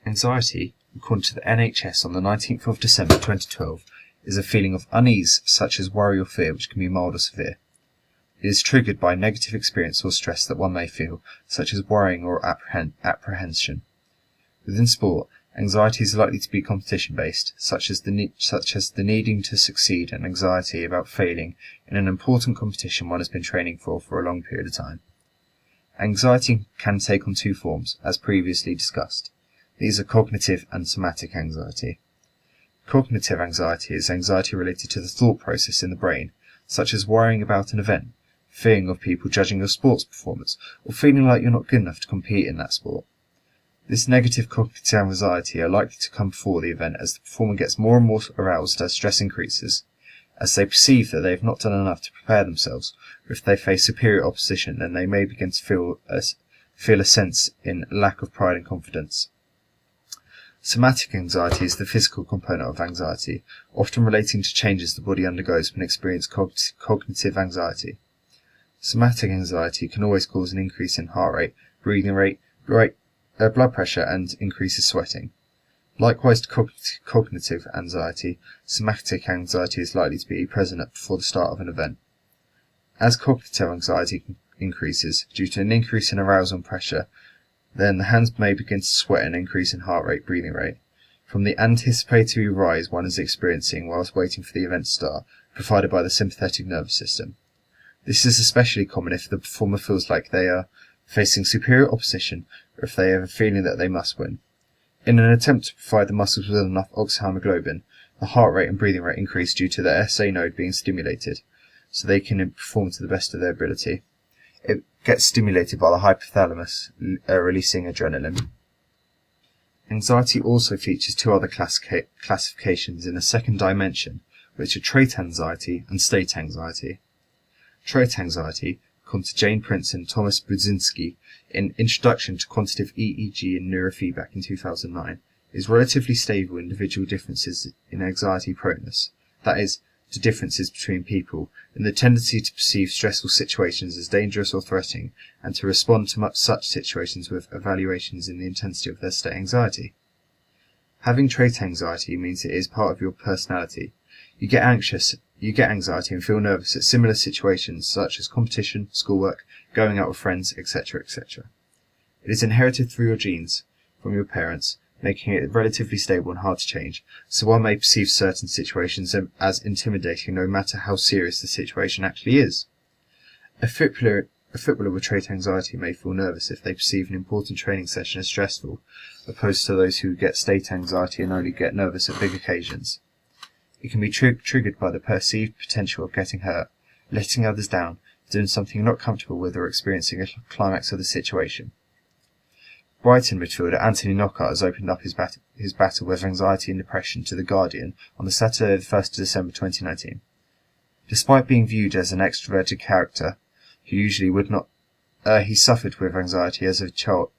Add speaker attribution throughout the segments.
Speaker 1: Anxiety, according to the NHS on the 19th of December 2012, is a feeling of unease such as worry or fear which can be mild or severe. It is triggered by negative experience or stress that one may feel, such as worrying or apprehension. Within sport, anxiety is likely to be competition-based, such as the needing to succeed and anxiety about failing in an important competition one has been training for a long period of time. Anxiety can take on two forms, as previously discussed. These are cognitive and somatic anxiety. Cognitive anxiety is anxiety related to the thought process in the brain, such as worrying about an event, fearing of people judging your sports performance, or feeling like you're not good enough to compete in that sport. This negative cognitive anxiety are likely to come before the event as the performer gets more and more aroused as stress increases, as they perceive that they have not done enough to prepare themselves, or if they face superior opposition, then they may begin to feel a sense in lack of pride and confidence. Somatic anxiety is the physical component of anxiety, often relating to changes the body undergoes when experiencing cognitive anxiety. Somatic anxiety can always cause an increase in heart rate, breathing rate, blood pressure, and increases sweating. Likewise to cognitive anxiety, somatic anxiety is likely to be present before the start of an event. As cognitive anxiety increases due to an increase in arousal and pressure, then the hands may begin to sweat and increase in heart rate, breathing rate, from the anticipatory rise one is experiencing whilst waiting for the event to start, provided by the sympathetic nervous system. This is especially common if the performer feels like they are facing superior opposition, or if they have a feeling that they must win. In an attempt to provide the muscles with enough oxyhemoglobin, the heart rate and breathing rate increase due to the SA node being stimulated, so they can perform to the best of their ability. It gets stimulated by the hypothalamus, releasing adrenaline. Anxiety also features two other classifications in a second dimension, which are trait anxiety and state anxiety. Trait anxiety, according to Jane Prince and Thomas Budzinski in Introduction to Quantitative EEG and Neurofeedback in 2009, is relatively stable individual differences in anxiety proneness, that is, to differences between people, and the tendency to perceive stressful situations as dangerous or threatening, and to respond to such situations with evaluations in the intensity of their state anxiety. Having trait anxiety means it is part of your personality. You get anxiety and feel nervous at similar situations such as competition, schoolwork, going out with friends, etc., etc. It is inherited through your genes, from your parents, making it relatively stable and hard to change, so one may perceive certain situations as intimidating no matter how serious the situation actually is. A footballer with trait anxiety may feel nervous if they perceive an important training session as stressful, opposed to those who get state anxiety and only get nervous at big occasions. It can be triggered by the perceived potential of getting hurt, letting others down, doing something you're not comfortable with, or experiencing a climax of the situation. Brighton midfielder Anthony Knockaert has opened up his battle with anxiety and depression to The Guardian on the Saturday the 1st of December 2019. Despite being viewed as an extroverted character, who usually would not, he suffered with anxiety as a child.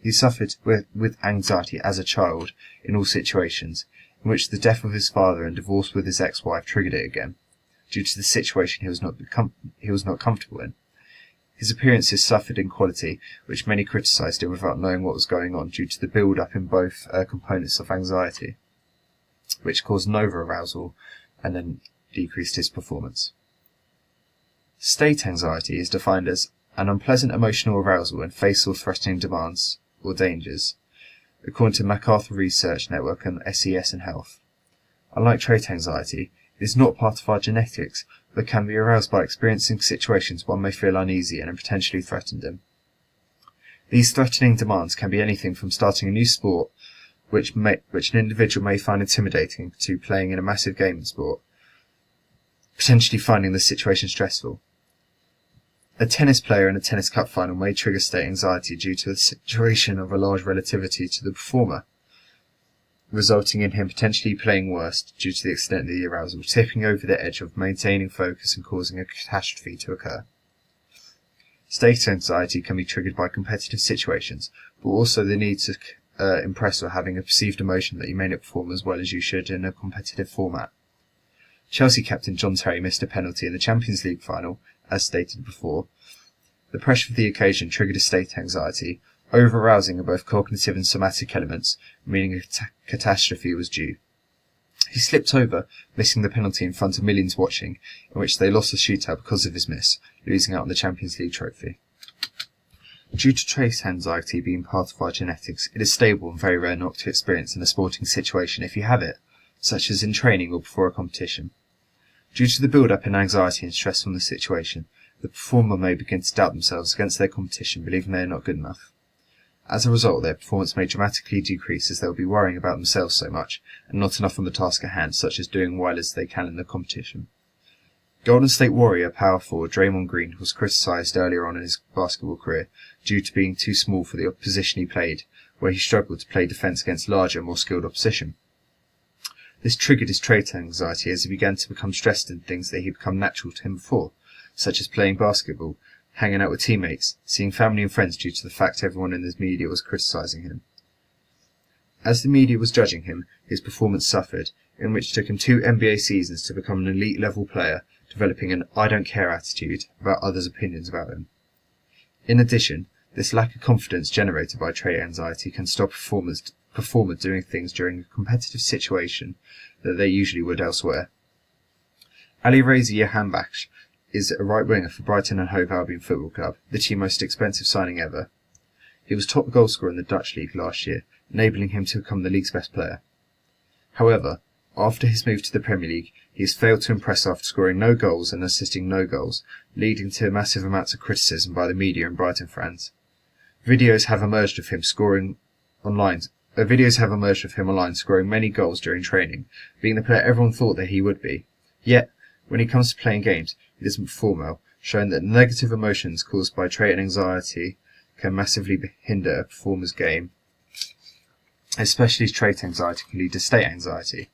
Speaker 1: He suffered with anxiety as a child in all situations, in which the death of his father and divorce with his ex-wife triggered it again, due to the situation he was not comfortable in. His appearances suffered in quality, which many criticised him without knowing what was going on due to the build-up in both components of anxiety, which caused an over-arousal and then decreased his performance. State anxiety is defined as an unpleasant emotional arousal when faced with threatening demands or dangers, according to MacArthur Research Network and SES and Health. Unlike trait anxiety, it is not part of our genetics, but can be aroused by experiencing situations one may feel uneasy and potentially threatened in. These threatening demands can be anything from starting a new sport, which an individual may find intimidating, to playing in a massive game of sport, potentially finding the situation stressful. A tennis player in a tennis cup final may trigger state anxiety due to the situation of a large relativity to the performer, resulting in him potentially playing worse due to the extent of the arousal, tipping over the edge of maintaining focus and causing a catastrophe to occur. State anxiety can be triggered by competitive situations, but also the need to impress or having a perceived emotion that you may not perform as well as you should in a competitive format. Chelsea captain John Terry missed a penalty in the Champions League final, as stated before. The pressure of the occasion triggered a state anxiety, over-arousing of both cognitive and somatic elements, meaning a catastrophe was due. He slipped over, missing the penalty in front of millions watching, in which they lost the shootout because of his miss, losing out on the Champions League trophy. Due to trait anxiety being part of our genetics, it is stable and very rare not to experience in a sporting situation if you have it, such as in training or before a competition. Due to the build-up in anxiety and stress from the situation, the performer may begin to doubt themselves against their competition, believing they are not good enough. As a result, their performance may dramatically decrease as they will be worrying about themselves so much, and not enough on the task at hand, such as doing well as they can in the competition. Golden State Warrior power forward Draymond Green was criticised earlier on in his basketball career due to being too small for the position he played, where he struggled to play defence against larger, more skilled opposition. This triggered his trait anxiety as he began to become stressed in things that had become natural to him before, such as playing basketball, hanging out with teammates, seeing family and friends due to the fact everyone in the media was criticising him. As the media was judging him, his performance suffered, in which it took him 2 NBA seasons to become an elite-level player, developing an I-don't-care attitude about others' opinions about him. In addition, this lack of confidence generated by trait anxiety can stop performer doing things during a competitive situation that they usually would elsewhere. Alireza Jahanbakhsh is a right winger for Brighton and Hove Albion Football Club, the team's most expensive signing ever. He was top goalscorer in the Dutch league last year, enabling him to become the league's best player. However, after his move to the Premier League, he has failed to impress after scoring no goals and assisting no goals, leading to massive amounts of criticism by the media and Brighton fans. Videos have emerged of him online scoring many goals during training, being the player everyone thought that he would be. Yet, when he comes to playing games, he doesn't perform well, showing that negative emotions caused by trait anxiety can massively hinder a performer's game. Especially trait anxiety can lead to state anxiety.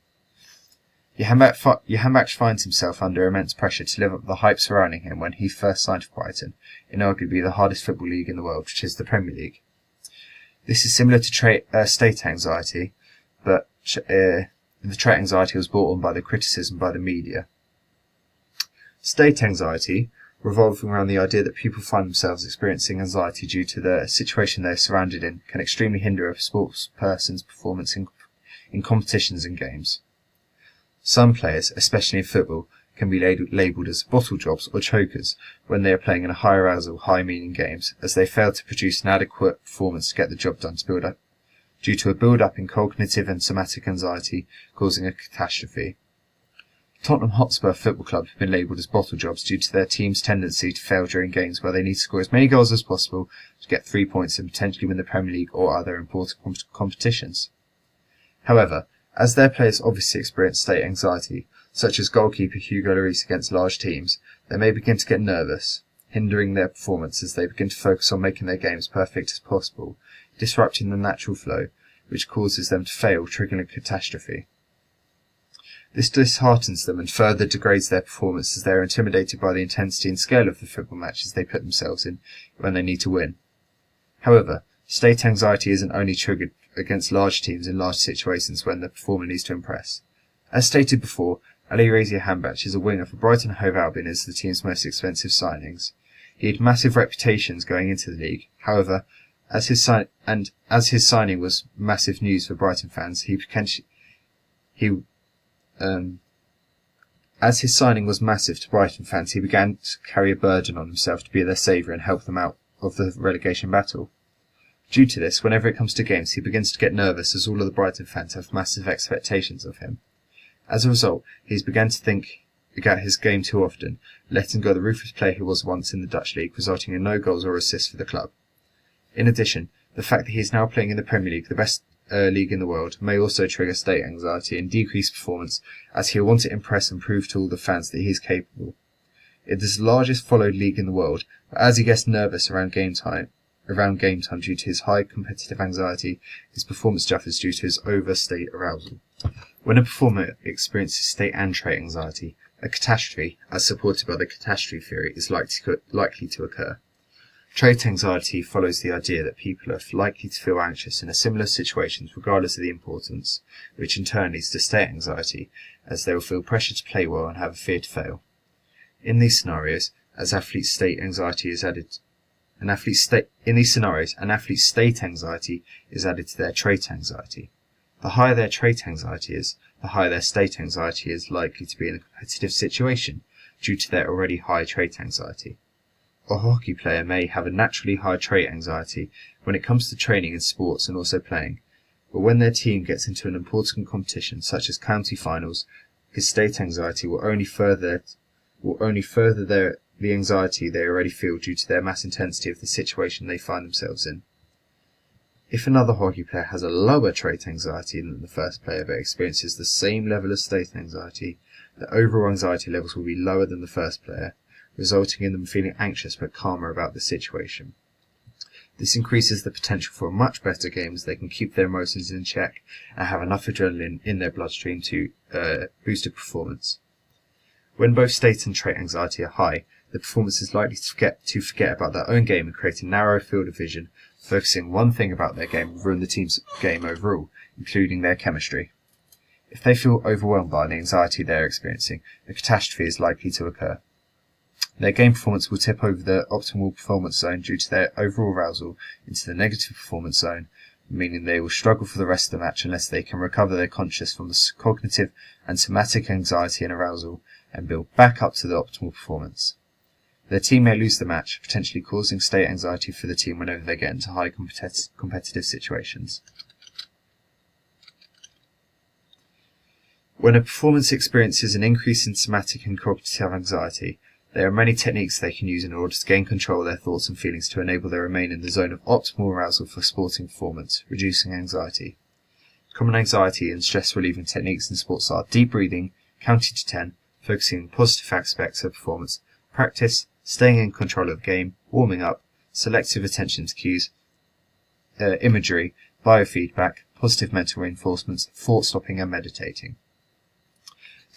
Speaker 1: Jahanbakhsh finds himself under immense pressure to live up to the hype surrounding him when he first signed for Brighton, in arguably the hardest football league in the world, which is the Premier League. This is similar to state anxiety, but the trait anxiety was brought on by the criticism by the media. State anxiety, revolving around the idea that people find themselves experiencing anxiety due to the situation they are surrounded in, can extremely hinder a sportsperson's performance in competitions and games. Some players, especially in football, can be labelled as bottle jobs or chokers when they are playing in a high arousal, high meaning games, as they fail to produce an adequate performance to get the job done due to a build-up in cognitive and somatic anxiety, causing a catastrophe. Tottenham Hotspur Football Club have been labelled as bottle jobs due to their team's tendency to fail during games where they need to score as many goals as possible to get 3 points and potentially win the Premier League or other important competitions. However, as their players obviously experience state anxiety, such as goalkeeper Hugo Lloris against large teams, they may begin to get nervous, hindering their performance as they begin to focus on making their games perfect as possible, disrupting the natural flow, which causes them to fail, triggering a catastrophe. This disheartens them and further degrades their performance as they are intimidated by the intensity and scale of the football matches they put themselves in when they need to win. However, state anxiety isn't only triggered against large teams in large situations when the performer needs to impress. As stated before, Alireza Jahanbakhsh is a winger for Brighton and Hove Albion as the team's most expensive signings. He had massive reputations going into the league. However, as his signing was massive news for Brighton fans, as his signing was massive to Brighton fans, he began to carry a burden on himself to be their saviour and help them out of the relegation battle. Due to this, whenever it comes to games, he begins to get nervous as all of the Brighton fans have massive expectations of him. As a result, he's begun to think about his game too often, letting go the ruthless player he was once in the Dutch league, resulting in no goals or assists for the club. In addition, the fact that he is now playing in the Premier League, the best league in the world, may also trigger state anxiety and decrease performance, as he'll want to impress and prove to all the fans that he is capable. It is the largest followed league in the world, but as he gets nervous around game time due to his high competitive anxiety, his performance suffers due to his over-state arousal. When a performer experiences state and trait anxiety, a catastrophe, as supported by the catastrophe theory, is likely to occur. Trait anxiety follows the idea that people are likely to feel anxious in similar situations regardless of the importance, which in turn leads to state anxiety, as they will feel pressure to play well and have a fear to fail. In these scenarios, as athletes' state anxiety is added In these scenarios, an athlete's state anxiety is added to their trait anxiety. The higher their trait anxiety is, the higher their state anxiety is likely to be in a competitive situation due to their already high trait anxiety. A hockey player may have a naturally high trait anxiety when it comes to training in sports and also playing, but when their team gets into an important competition such as county finals, his state anxiety will only further the anxiety they already feel due to their mass intensity of the situation they find themselves in. If another hockey player has a lower trait anxiety than the first player but experiences the same level of state anxiety, the overall anxiety levels will be lower than the first player, resulting in them feeling anxious but calmer about the situation. This increases the potential for a much better game as they can keep their emotions in check and have enough adrenaline in their bloodstream to boost a performance. When both state and trait anxiety are high, the performance is likely to forget about their own game and create a narrow field of vision, focusing on one thing about their game will ruin the team's game overall, including their chemistry. If they feel overwhelmed by the anxiety they are experiencing, a catastrophe is likely to occur. Their game performance will tip over the optimal performance zone due to their overall arousal into the negative performance zone, meaning they will struggle for the rest of the match unless they can recover their conscious from the cognitive and somatic anxiety and arousal and build back up to the optimal performance. Their team may lose the match, potentially causing state anxiety for the team whenever they get into high competitive situations. When a performance experiences an increase in somatic and cognitive anxiety, there are many techniques they can use in order to gain control of their thoughts and feelings to enable them to remain in the zone of optimal arousal for sporting performance, reducing anxiety. Common anxiety and stress-relieving techniques in sports are deep breathing, counting to 10, focusing on positive aspects of performance, practice, staying in control of the game, warming up, selective attention to cues, imagery, biofeedback, positive mental reinforcements, thought stopping and meditating.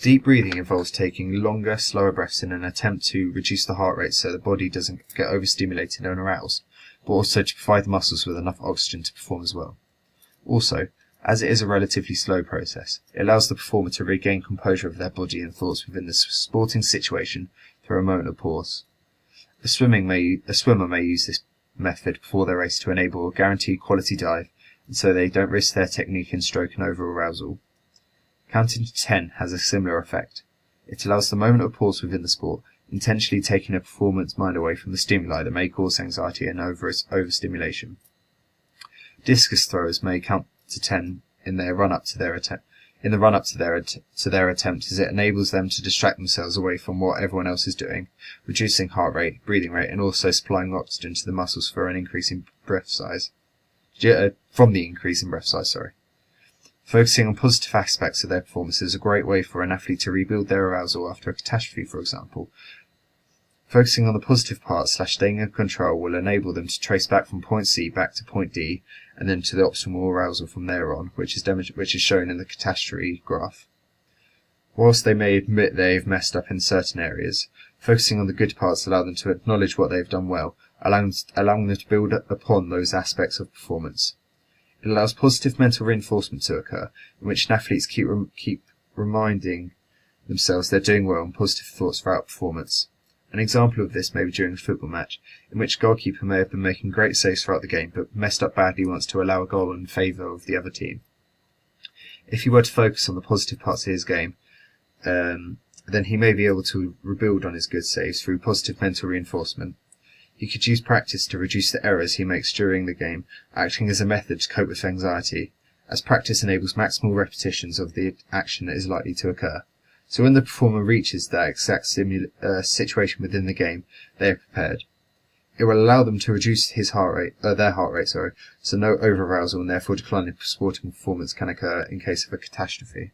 Speaker 1: Deep breathing involves taking longer, slower breaths in an attempt to reduce the heart rate so the body doesn't get overstimulated and aroused, but also to provide the muscles with enough oxygen to perform as well. Also, as it is a relatively slow process, it allows the performer to regain composure of their body and thoughts within the sporting situation through a moment of pause. A swimmer may use this method before their race to enable a guaranteed quality dive, and so they don't risk their technique and stroke and over-arousal. Counting to 10 has a similar effect. It allows the moment of pause within the sport, intentionally taking a performance mind away from the stimuli that may cause anxiety and overstimulation. Discus throwers may count to 10 in their run-up to their attempt. In the run-up to their attempt, as it enables them to distract themselves away from what everyone else is doing, reducing heart rate, breathing rate, and also supplying oxygen to the muscles for an increase in breath size. From the increase in breath size, Focusing on positive aspects of their performance is a great way for an athlete to rebuild their arousal after a catastrophe, for example. Focusing on the positive parts / staying in control will enable them to trace back from point C back to point D, and then to the optimal arousal from there on, which is shown in the catastrophe graph. Whilst they may admit they've messed up in certain areas, focusing on the good parts allow them to acknowledge what they've done well, allowing them to build upon those aspects of performance. It allows positive mental reinforcement to occur, in which athletes keep reminding themselves they're doing well and positive thoughts throughout performance. An example of this may be during a football match, in which a goalkeeper may have been making great saves throughout the game, but messed up badly once to allow a goal in favour of the other team. If he were to focus on the positive parts of his game, then he may be able to rebuild on his good saves through positive mental reinforcement. He could use practice to reduce the errors he makes during the game, acting as a method to cope with anxiety, as practice enables maximal repetitions of the action that is likely to occur. So when the performer reaches that exact situation within the game, they are prepared. It will allow them to reduce their heart rate, so no over-arousal and therefore decline in sporting performance can occur in case of a catastrophe.